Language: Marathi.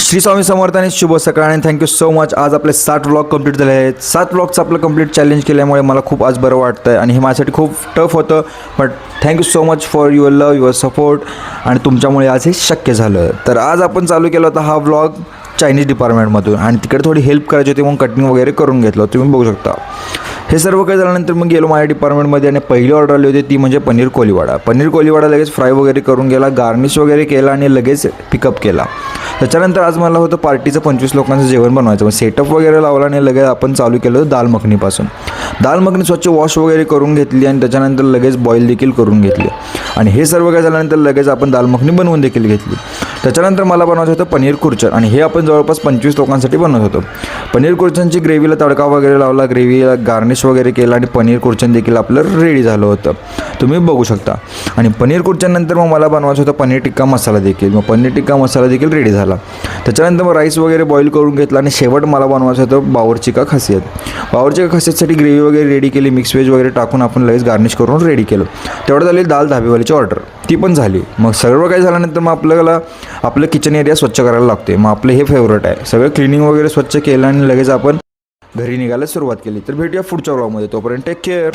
श्री स्वामी समर्थ आणि शुभ सकाळ आणि थँक्यू सो मच. आज आपले 60 व्लॉग कंप्लीट झाले आहेत. 7 व्लॉगचं आपलं कंप्लीट चॅलेंज केल्यामुळे मला खूप आज बरं वाटतं आहे आणि हे माझ्यासाठी खूप टफ होतं. But thank you so much for your love, your support आणि तुमच्यामुळे आज हे शक्य झालं. तर आज आपण चालू केला होता हा व्लॉग चायनीज डिपार्टमेंटमधून आणि तिकडे थोडी हेल्प करायची होती, मग कटिंग वगैरे करून घेतलं. तुम्ही बघू शकता. हे सर्व काही झाल्यानंतर मग गेलो माझ्या डिपार्टमेंटमध्ये आणि पहिली ऑर्डर आली होती ती म्हणजे पनीर कोलीवाडा. पनीर कोलीवाडा लगेच फ्राय वगैरे करून गेला, गार्निश वगैरे केला आणि लगेच पिकअप केला. त्याच्यानंतर आज मला होतं पार्टीचं 25 लोकांचं जेवण बनवायचं. मग सेटअप वगैरे लावला आणि लगेच आपण चालू केलं होतं दाल मखनीपासून. दाल मखनी स्वच्छ वॉश वगैरे करून घेतली आणि त्याच्यानंतर लगेच बॉईल देखील करून घेतली आणि हे सर्व काही झाल्यानंतर लगेच आपण दाल मखनी बनवून देखील घेतली. त्याच्यानंतर मला बनवायचं होतं पनीर खुर्चन आणि हे आपण जवळपास 25 लोकांसाठी बनवत होतो. पनीर खुर्चनची ग्रेव्हीला तडका वगैरे लावला, ग्रेव्हीला गार्निश वगैरे केला आणि पनीर खुर्चन देखील आपलं रेडी झालं होतं. तुम्ही बघू शकता. आणि पनीर खुर्चननंतर मग मला बनवायचं होतं पनीर टिक्का मसाला देखील. मग पनीर टिक्का मसाला देखील रेडी झाला. त्याच्यानंतर मग राईस वगैरे बॉईल करून घेतला आणि शेवट मला बनवायचं होतं बावर्ची का खासियत. बावर्ची का खासियतसाठी ग्रेव्ही वगैरे रेडी केली, मिक्स व्हेज वगैरे टाकून आपण लगेच गार्निश करून रेडी केलं. तेवढं झाली दाल धाबेवालीची ऑर्डर, ती पण झाली. मग सर्व काही झाल्यानंतर मग आपल्याला आपलं किचन एरिया स्वच्छ करायला लागते. मग आपलं हे फेवरेट आहे. सगळं क्लिनिंग वगैरे स्वच्छ केलं आणि लगेच आपण घरी निघायला सुरुवात केली. तर भेटूया पुढच्या व्लॉगमध्ये. तोपर्यंत टेक केअर.